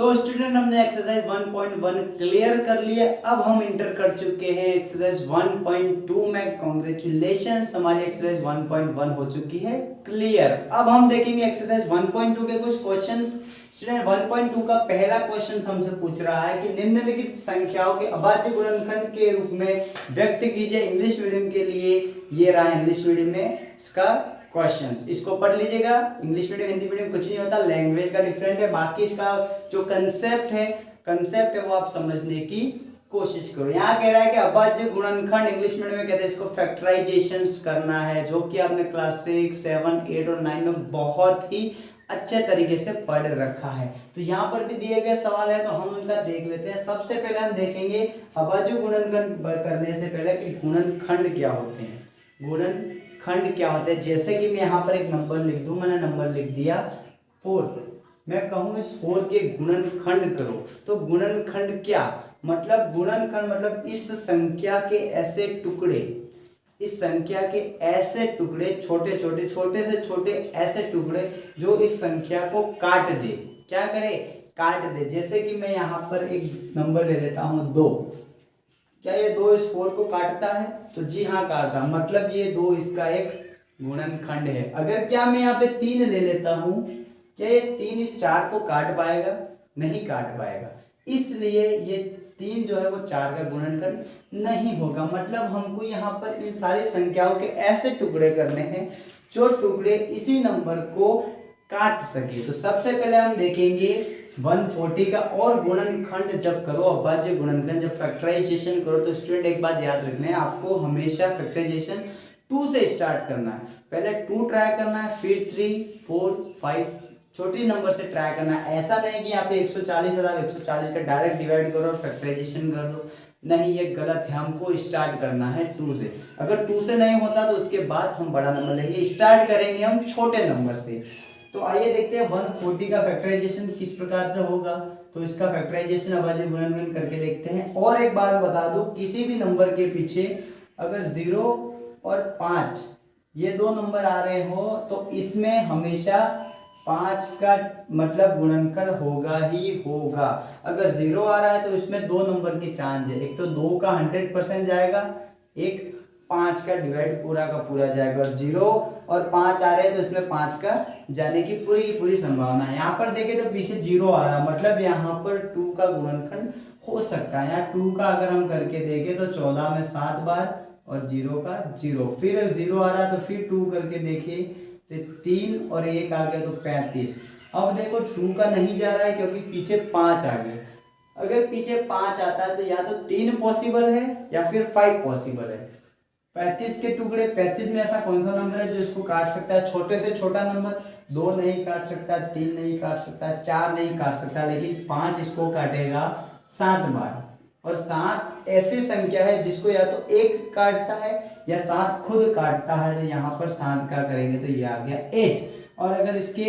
So student हमने exercise 1.1 clear कर लिया। अब हम इंटर कर चुके हैं एक्सरसाइज 1.2 में। कॉन्ग्रेचुलेशंस, हमारी एक्सरसाइज 1.1 हो चुकी है क्लियर। अब हम देखेंगे एक्सरसाइज 1.2 के कुछ क्वेश्चंस। स्टूडेंट 1.2 का पहला क्वेश्चन हमसे पूछ रहा है कि निम्नलिखित संख्याओं के अभाज्य गुणनखंड के रूप में व्यक्त कीजिए। इंग्लिश मीडियम के लिए ये रहा इंग्लिश मीडियम में इसका क्वेश्चंस, इसको पढ़ लीजिएगा। इंग्लिश मीडियम हिंदी मीडियम कुछ नहीं होता, लैंग्वेज का डिफरेंट है। बाकी इसका जो कंसेप्ट है वो आप समझने की कोशिश करो। यहाँ कह रहा है कि अभाज्य गुणनखंड, इंग्लिश मीडियम में कहते हैं इसको फैक्टराइजेशन करना है, जो कि आपने क्लास 6, 7, 8 और 9 में बहुत ही अच्छे तरीके से पढ़ रखा है। तो यहाँ पर भी दिए गए सवाल है तो हम उनका देख लेते हैं। सबसे पहले हम देखेंगे अभाज्य गुणनखंड करने से पहले कि गुणनखंड क्या होते हैं। गुणनखंड क्या होते हैं, जैसे कि मैं यहाँ पर एक नंबर लिख दूं, मैंने नंबर लिख दिया 4, मैं कहूँ इस 4 के गुणनखंड करो, तो गुणनखंड क्या मतलब, गुणनखंड मतलब इस संख्या के ऐसे टुकड़े, इस संख्या के ऐसे टुकड़े, छोटे से छोटे ऐसे टुकड़े जो इस संख्या को काट दे। क्या करे, काट दे। जैसे कि मैं यहाँ पर एक नंबर ले लेता हूँ 2, क्या ये 2 इस 4 को काटता है? तो जी हाँ काटता, मतलब ये 2 इसका एक गुणनखंड है। अगर क्या मैं यहाँ पे 3 ले लेता हूँ, क्या ये 3 इस 4 को काट पाएगा? नहीं काट पाएगा, इसलिए ये 3 जो है वो 4 का गुणनखंड नहीं होगा। मतलब हमको यहाँ पर इन सारी संख्याओं के ऐसे टुकड़े करने हैं जो टुकड़े इसी नंबर को काट सके। तो सबसे पहले हम देखेंगे 140 का। और गुणनखंड जब करो, अभाज्य गुणनखंड जब फैक्टराइजेशन करो, तो स्टूडेंट एक बात याद रखना है, आपको हमेशा फैक्टराइजेशन 2 से स्टार्ट करना है। पहले 2 ट्राई करना है, फिर 3, 4, 5 छोटी नंबर से ट्राई करना है। ऐसा नहीं कि यहाँ पे 140 है, 140 का डायरेक्ट डिवाइड करो और फैक्टराइजेशन कर दो, नहीं, ये गलत है। हमको स्टार्ट करना है 2 से। अगर 2 से नहीं होता तो उसके बाद हम बड़ा नंबर लेंगे, स्टार्ट करेंगे हम छोटे नंबर से। तो आइए देखते हैं 140 का फैक्टराइजेशन किस प्रकार से होगा। तो इसका फैक्टराइजेशन अभाज्य गुणनखंड करके देखते हैं। और एक बात बता दूं, किसी भी नंबर के पीछे अगर 0 और 5 ये 2 नंबर आ रहे हो तो इसमें हमेशा 5 का मतलब गुणनखंड होगा ही होगा। अगर 0 आ रहा है तो इसमें 2 नंबर की चांस है, एक तो 2 का 100% जाएगा, एक 5 का डिवाइड पूरा का पूरा जाएगा। और 0 और 5 आ रहे हैं तो इसमें 5 का जाने की पूरी संभावना है। यहाँ पर देखें तो पीछे 0 आ रहा है, मतलब यहाँ पर 2 का गुणनखंड हो सकता है। यहाँ 2 का अगर हम करके देखें तो 14 में 7 बार और 0 का 0, फिर 0 आ रहा है तो फिर 2 करके देखिए तो 3 और 1 आ गया तो 35। अब देखो 2 का नहीं जा रहा है क्योंकि पीछे 5 आ गए। अगर पीछे 5 आता है तो या तो 3 पॉसिबल है या फिर 5 पॉसिबल है। 35 के टुकड़े, 35 में ऐसा कौन सा नंबर है जो इसको काट सकता है? छोटे से छोटा नंबर 2 नहीं काट सकता, 3 नहीं काट सकता, 4 नहीं काट सकता, लेकिन 5 इसको काटेगा 7 बार। और 7 ऐसी संख्या है जिसको या तो 1 काटता है या 7 खुद काटता है। तो यहाँ पर 7 का करेंगे तो ये आ गया 8। और अगर इसके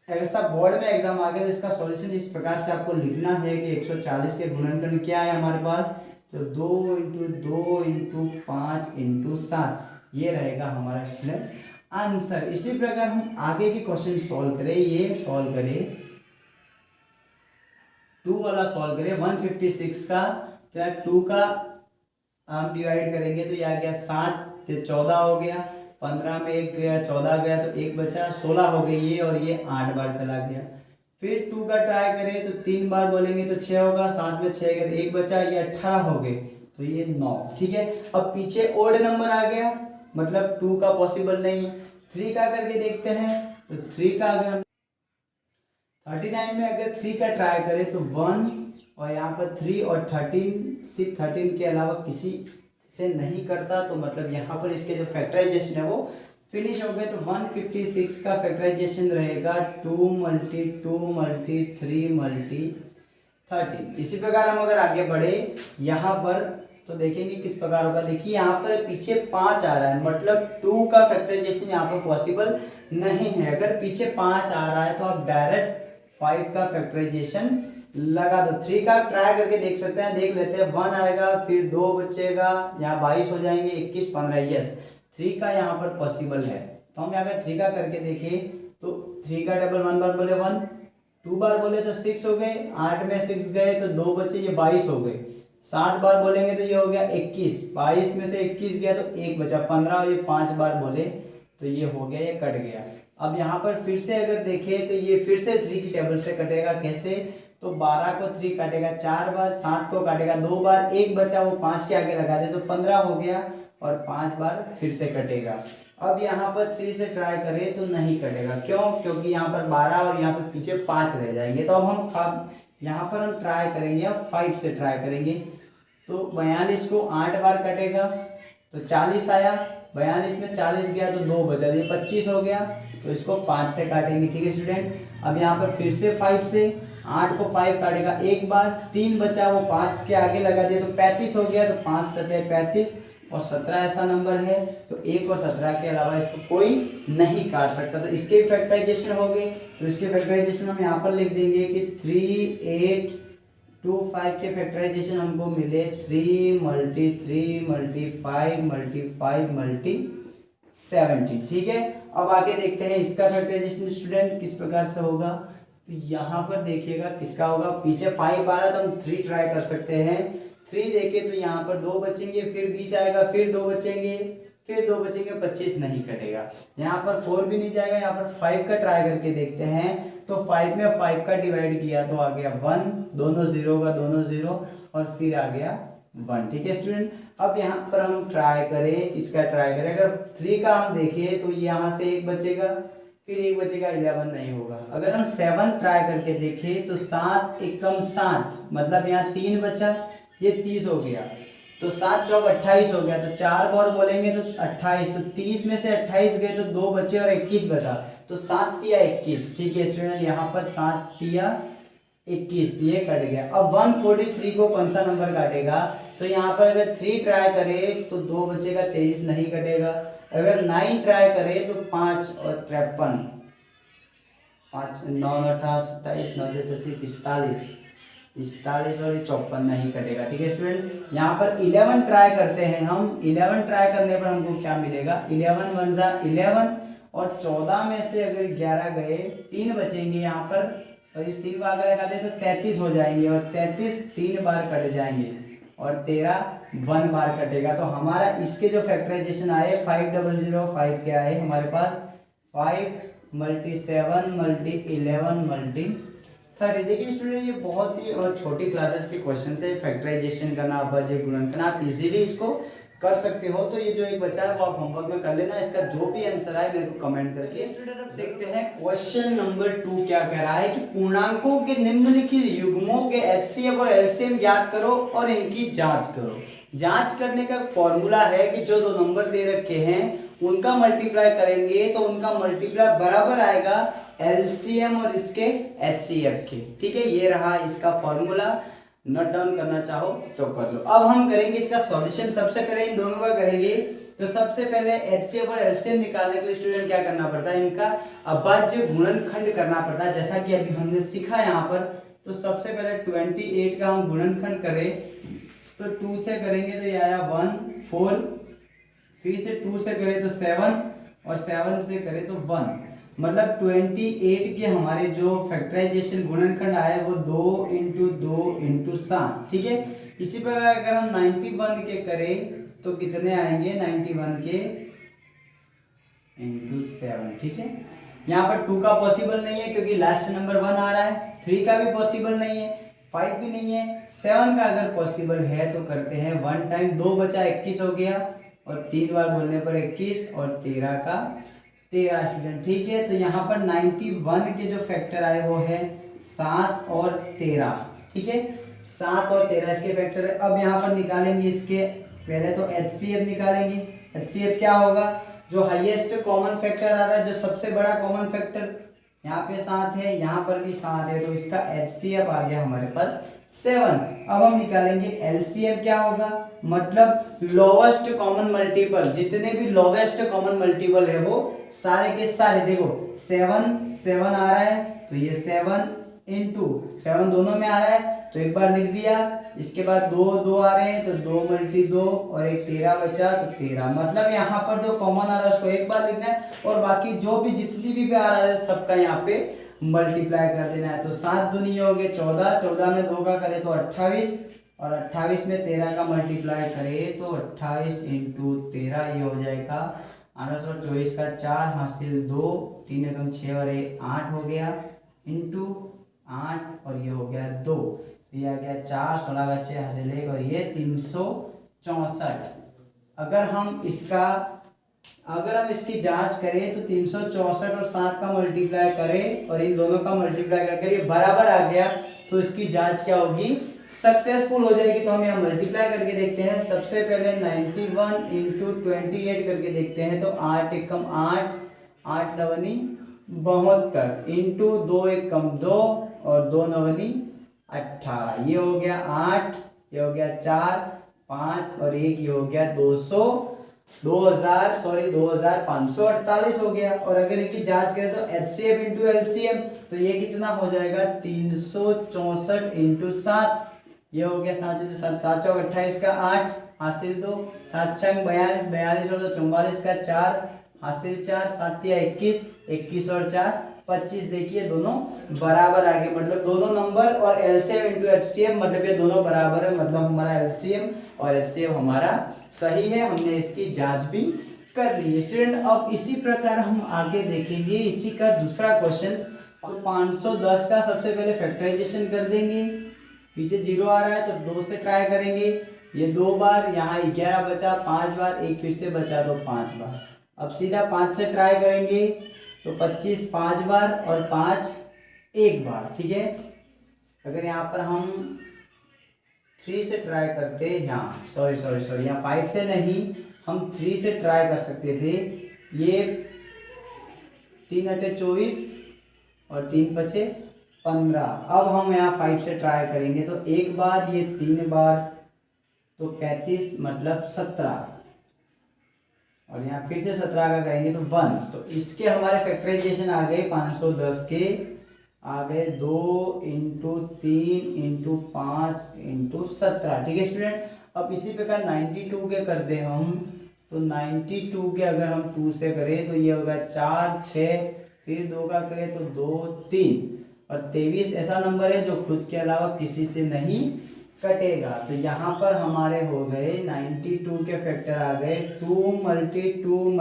ऐसा बोर्ड में एग्जाम आ गया तो इसका सॉल्यूशन इस प्रकार से आपको लिखना है कि 140 के गुणनखंड क्या है हमारे पास, तो 2 × 2 × 5 × 7, ये रहेगा हमारा स्टूडेंट आंसर। इसी प्रकार हम आगे के क्वेश्चन सॉल्व करें। ये सॉल्व करें 2 वाला सॉल्व करें 156 का। तो यार 2 का हम डिवाइड करेंगे तो यह आ गया 7, तो 14 हो गया, 15 में 1 गया, 14 गया तो 1 बचा, 16 हो गई ये, और ये 8 बार चला गया। फिर 2 का ट्राई करें तो 3 बार बोलेंगे तो 6 होगा, 7 में 6 गए तो 1 बचा, ये 18 हो गए तो ये 9। ठीक है, अब पीछे ओड नंबर आ गया, मतलब 2 का पॉसिबल नहीं है। 3 का करके देखते हैं तो 3 का अगर 39 में अगर 3 का ट्राई करें तो 1, और यहाँ पर 3 और 13 के अलावा किसी से नहीं करता, तो मतलब यहाँ पर इसके जो फैक्टराइजेशन है वो फिनिश हो गए। तो 156 का फैक्टराइजेशन रहेगा 2 × 2 × 3 × 13। इसी प्रकार हम अगर आगे बढ़े यहाँ पर तो देखेंगे किस प्रकार होगा। देखिए यहाँ पर पीछे 5 आ रहा है, मतलब 2 का फैक्टराइजेशन यहाँ पर पॉसिबल नहीं है। अगर पीछे 5 आ रहा है तो आप डायरेक्ट 5 का फैक्टराइजेशन लगा दो। 3 का ट्राई करके देख सकते हैं, देख लेते हैं। 1 आएगा, फिर 2 बचेगा, यहाँ 22 हो जाएंगे, 21, 15, यस 3 का यहाँ पर पॉसिबल है। तो हम अगर 3 का करके देखें तो 3 का डबल 1 बार बोले 1, 2 बार बोले तो 6 हो गए, 8 में 6 गए तो 2 बचे, ये 22 हो गए। 7 बार बोलेंगे तो ये हो गया 21, 22 में से 21 गया तो 1 बचा 15, और ये 5 बार बोले तो ये हो गया, ये कट गया। अब यहाँ पर फिर से अगर देखें तो ये फिर से 3 की टेबल से कटेगा। कैसे? तो 12 को 3 काटेगा 4 बार, 7 को काटेगा 2 बार, 1 बचा वो 5 के आगे लगा दे तो 15 हो गया, और 5 बार फिर से कटेगा। अब यहाँ पर 3 से ट्राई करें तो नहीं कटेगा। क्यों? क्योंकि यहाँ पर 12 और यहाँ पर पीछे 5 रह जाएंगे। तो अब हम यहाँ पर हम ट्राई करेंगे, अब 5 से ट्राई करेंगे। तो 42 को 8 बार कटेगा तो 40 आया, 42 में 40 गया तो 2 बचा, ये 25 हो गया। तो इसको 5 से काटेंगे। ठीक है स्टूडेंट, अब यहाँ पर फिर से 5 से 8 को 5 काटेगा 1 बार, 3 बचा वो 5 के आगे लगा दिया तो 35 हो गया। तो 5 7 35, और 17 ऐसा नंबर है तो 1 और 17 के अलावा इसको कोई नहीं काट सकता। तो इसके फैक्टराइजेशन हो गए। तो इसके फैक्टराइजेशन हम यहाँ पर लिख देंगे कि 3825 के फैक्टराइजेशन हमको मिले 3 × 3 × 5 × 5 × 70। ठीक है, अब आगे देखते हैं इसका फैक्टराइजेशन स्टूडेंट किस प्रकार से होगा। तो यहाँ पर देखिएगा किसका होगा, पीछे 5 आ रहा तो हम 3 ट्राई कर सकते हैं। 3 देखे तो यहाँ पर 2 बचेंगे, फिर 20 आएगा, फिर 2 बचेंगे, फिर 2 बचेंगे, 25 नहीं कटेगा। यहाँ पर 4 भी नहीं जाएगा। यहाँ पर 5 का ट्राई करके देखते हैं। तो 5 में 5 का डिवाइड किया तो आ गया 1, दोनों 0 का दोनों 0, और फिर आ गया 1। ठीक है स्टूडेंट, अब यहाँ पर हम ट्राई करें, इसका ट्राई करें। अगर 3 का हम देखें तो यहाँ से 1 बचेगा, फिर 1 बचेगा, 11 नहीं होगा। अगर हम 7 ट्राई करके देखें तो 7 एकम 7, मतलब यहाँ 3 बचा, ये 30 हो गया। तो 7 चौक 28 हो गया। तो 4 बार बोलेंगे तो 28, तो 30 में से 28 गए तो 2 बचे और 21 बचा। तो 7 तिया 21। ठीक है स्टूडेंट, यहाँ पर 7 तिया 21, ये कट गया। अब 143 को कौन सा नंबर काटेगा? तो यहाँ पर अगर 3 ट्राई करे तो 2 बचेगा, 23 नहीं कटेगा। अगर 9 ट्राई करे तो 5 और 53, 5 9 18 27 9 45, 45 और 54 नहीं कटेगा। ठीक है स्टूडेंट, यहाँ पर 11 ट्राई करते हैं हम। 11 ट्राई करने पर हमको क्या मिलेगा? 11 1 जा 11, और 14 में से अगर 11 गए, 3 बचेंगे यहाँ पर, और इस 3 को आगे लगा दे तो 33 हो जाएंगे, और 33 3 बार कट जाएंगे, और 13 1 बार कटेगा। तो हमारा इसके जो फैक्टराइजेशन आए 5005 के आए हमारे पास 5 × 7 × 11 × 30। देखिए स्टूडेंट, ये बहुत ही छोटी क्लासेस के क्वेश्चन है। फैक्टराइजेशन करना, अभाज्य गुणन करना, आप इजीली इसको कर सकते हो। तो ये जो एक बचा है वो आप होमवर्क में कर लेना। इसका जो भी आंसर आए मेरे को कमेंट करके। स्टूडेंट अब देखते हैं क्वेश्चन नंबर 2 क्या कह रहा है कि पूर्णांकों के निम्नलिखित युग्मों के एचसीएफ और एलसीएम ज्ञात करो और इनकी जांच करो। जांच करने का फॉर्मूला है कि जो 2 नंबर दे रखे हैं उनका मल्टीप्लाई करेंगे तो उनका मल्टीप्लाई बराबर आएगा एलसीएम और इसके एचसीएफ के। ठीक है, ये रहा इसका फॉर्मूला। नोट डाउन करना चाहो तो कर लो। अब हम करेंगे इसका सॉल्यूशन। सबसे पहले इन दोनों का करेंगे। तो सबसे पहले एचसीएफ और एलसीएम निकालने के लिए स्टूडेंट क्या करना पड़ता है? इनका अभाज्य गुणनखंड करना पड़ता है, जैसा कि अभी हमने सीखा यहाँ पर। तो सबसे पहले 28 का हम गुणनखंड करें तो 2 से करेंगे तो ये आया 1 4, फिर से 2 से करें तो 7, और 7 से करें तो 1। मतलब 28 के हमारे जो फैक्टराइजेशन गुणनखंड आए वो 2 × 2 × 7। ठीक है, इसी प्रकार अगर हम 91 के करें तो कितने आएंगे? 91 के × 7। ठीक है, यहाँ पर 2 का पॉसिबल नहीं है क्योंकि लास्ट नंबर 1 आ रहा है। 3 का भी पॉसिबल नहीं है, 5 भी नहीं है। 7 का अगर पॉसिबल है तो करते हैं 1 टाइम, 2 बचा 21 हो गया, और 3 बार बोलने पर 21, और 13 का 13 स्टूडेंट। ठीक है, तो यहाँ पर 91 के जो फैक्टर आए वो है 7 और 13। ठीक है, 7 और 13 इसके फैक्टर है। अब यहाँ पर निकालेंगे इसके, पहले तो एचसीएफ निकालेंगे। एचसीएफ क्या होगा? जो हाईएस्ट कॉमन फैक्टर आ रहा है, जो सबसे बड़ा कॉमन फैक्टर यहाँ पे 7 है, यहाँ पर भी 7 है, तो इसका एचसीएफ आ गया हमारे पास 7। अब हम निकालेंगे एलसीएम। क्या होगा? मतलब लोवेस्ट कॉमन मल्टीपल, जितने भी लोवेस्ट कॉमन मल्टीपल है वो सारे के सारे। देखो 7 आ रहा है तो ये 7 × 7 दोनों में आ रहा है तो एक बार लिख दिया। इसके बाद 2 आ रहे हैं तो 2 × 2, और एक 13 बचा तो 13। मतलब यहाँ पर जो कॉमन आ रहा है उसको एक बार लिखना है, और बाकी जो भी जितनी भी आ रहा है सबका यहाँ पे मल्टीप्लाई कर देना है। तो 7 दूनी हो गए 14, 14 में 2 का करें तो 28, और 28 में 13 का मल्टीप्लाई करें तो 28 इंटू 13 ये हो जाएगा 824 का 4 हासिल 2, 3 एकम 6 और 8 हो गया, इंटू 8 और ये हो गया 2, ये आ गया 4, 16 का 6 हासिल 1 और ये 364। अगर हम इसकी जांच करें तो 364 और 7 का मल्टीप्लाई करें और इन दोनों का मल्टीप्लाई करके ये बराबर आ गया तो इसकी जांच क्या होगी, सक्सेसफुल हो जाएगी। तो हम यहाँ मल्टीप्लाई करके देखते हैं। सबसे पहले 91 इंटू 28 करके देखते हैं। तो 8 एकम 8, 8 नवनी 72 इंटू 2 एकम 2 और 2 नवनी 18, ये हो गया 8, ये हो गया 4, 5 और 1 ये हो गया 2548 हो गया। और अगर इसकी जांच करें तो HCF इंटू LCM तो ये कितना हो जाएगा 364 इंटू 7, ये हो गया 7 चौक 28 का 8 हासिल 2, 7 छंग 42, 42 और 2 44 का 4 हासिल 4, 7 या 21, 21 और 4 25। देखिए दोनों बराबर आ गए, मतलब दोनों नंबर और LCM इंटू HCF मतलब ये दोनों बराबर है, मतलब हमारा LCM और HCF हमारा सही है। हमने इसकी जांच भी कर ली है। स्टूडेंट अब इसी प्रकार हम आगे देखेंगे इसी का दूसरा क्वेश्चन। तो 510 का सबसे पहले फैक्टराइजेशन कर देंगे, पीछे 0 आ रहा है तो 2 से ट्राई करेंगे, ये 2 बार, यहाँ 11 बचा, 5 बार, एक फिर से बचा तो 5 बार। अब सीधा 5 से ट्राई करेंगे तो 25 5 बार और 5 1 बार, ठीक है। अगर यहाँ पर हम 3 से ट्राई करते, यहाँ सॉरी यहाँ 5 से नहीं हम 3 से ट्राई कर सकते थे। ये 3 अटे 24 और 3 बचे 15। अब हम यहाँ 5 से ट्राई करेंगे तो 1 बार, ये 3 बार तो 35 मतलब 17 और यहाँ फिर से 17 का करेंगे तो 1। तो इसके हमारे फैक्टराइजेशन आ गए 510 के आ गए 2 इंटू 3 इंटू 5 इंटू 17, ठीक है स्टूडेंट। अब इसी प्रकार 92 के कर दे हम, तो 92 के अगर हम 2 से करें तो ये होगा 4 6, फिर 2 का करें तो 2 3 और 23 ऐसा नंबर है जो खुद के अलावा किसी से नहीं कटेगा। तो यहाँ पर हमारे हो गए 92 के फैक्टर आ गए 2 × 2 ×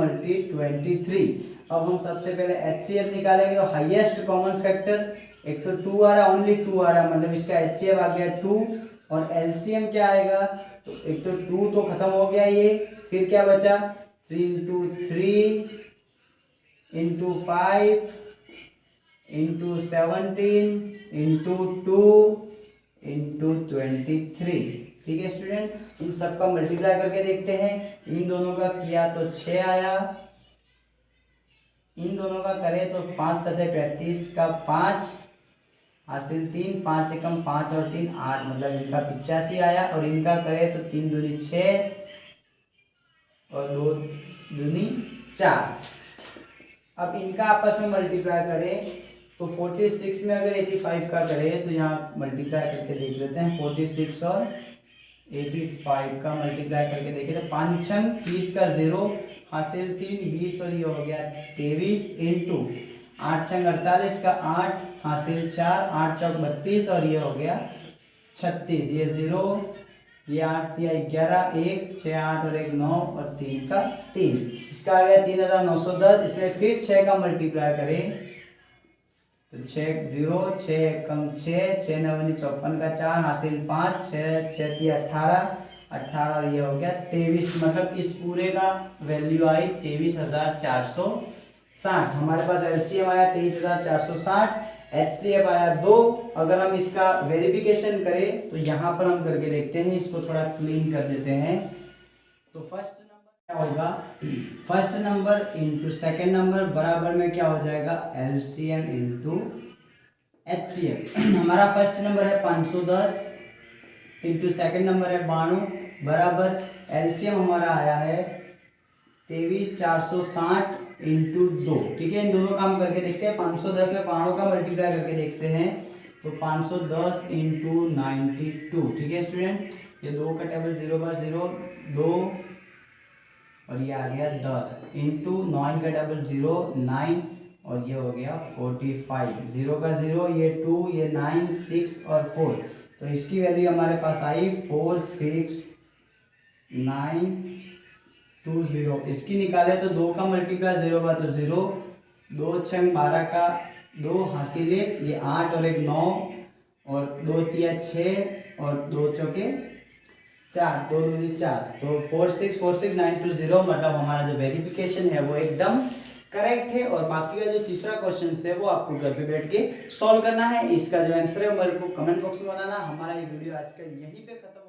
23। अब हम सबसे पहले HCF निकालेंगे तो हाईएस्ट कॉमन फैक्टर, एक तो 2 आ रहा है, ओनली 2 आ रहा है, मतलब इसका HCF आ गया 2 और LCM क्या आएगा, तो एक तो 2 तो खत्म हो गया ये, फिर क्या बचा 3 × 3 × 5 × 17 × 2 इंटू 23, ठीक है स्टूडेंट। इन सब का मल्टीप्लाई करके देखते हैं। इन दोनों का किया तो 6 आया, इन दोनों का करें तो 5 × 7 = 35 का 5 हासिल 3, 5 एकम 5 और 3 8 मतलब इनका 85 आया। और इनका करें तो 3 दूनी 6 और 2 दूनी 4। अब इनका आपस में मल्टीप्लाई करें तो 46 में अगर 85 का करें तो यहाँ मल्टीप्लाई करके देख लेते हैं। 46 और 85 का मल्टीप्लाई करके देखें तो 5 छंग 30 का 0 हासिल 3 20 और ये हो गया 23 इंटू 8 छंग 48 का 8 हासिल 4 8 चौक 32 और ये हो गया 36, ये 0 ये 8 या 11 1 6 8 और 1 9 और 3 का 3, इसका आ गया 3910। इसमें फिर 6 का मल्टीप्लाई करें तो 6 0 6 एकम 6 6 9 54 का 4 हासिल 5 6 6 18 और ये हो गया 23, मतलब इस पूरे का वैल्यू आई 23,460। हमारे पास LCM आया 23,460, HCF आया 2। अगर हम इसका वेरिफिकेशन करें तो यहाँ पर हम करके देखते हैं, इसको थोड़ा क्लीन कर देते हैं। तो फर्स्ट क्या होगा, first number into second number बराबर में क्या हो जाएगा LCM इंटू HCF। हमारा फर्स्ट नंबर है 510 इंटू सेकेंड नंबर है 92 बराबर LCM हमारा आया है 23,460 इंटू 2, ठीक है। इन दोनों काम करके देखते हैं। 510 में 92 का मल्टीप्लाई करके देखते हैं तो 510 इंटू 92, ठीक है स्टूडेंट। ये 2 का टेबल 0 बार 0 2 और ये आ गया 10 इंटू 9 का डबल 0 9 और ये हो गया 45, 0 का 0, ये 2, ये 9, 6 और 4। तो इसकी वैल्यू हमारे पास आई 46920। इसकी निकाले तो 2 का मल्टीप्लाई 0 का तो 0, 2 छंग 12 का 2 हासिल 1, ये 8 और 1 9, और 2 तिया 6 और 2 चौके 4, 2 दूनी 4। तो 4646920 मतलब हमारा जो वेरिफिकेशन है वो एकदम करेक्ट है। और बाकी का जो तीसरा क्वेश्चन है वो आपको घर पे बैठ के सॉल्व करना है। इसका जो आंसर है मेरे को कमेंट बॉक्स में बनाना। हमारा ये वीडियो आज का यहीं पे खत्म।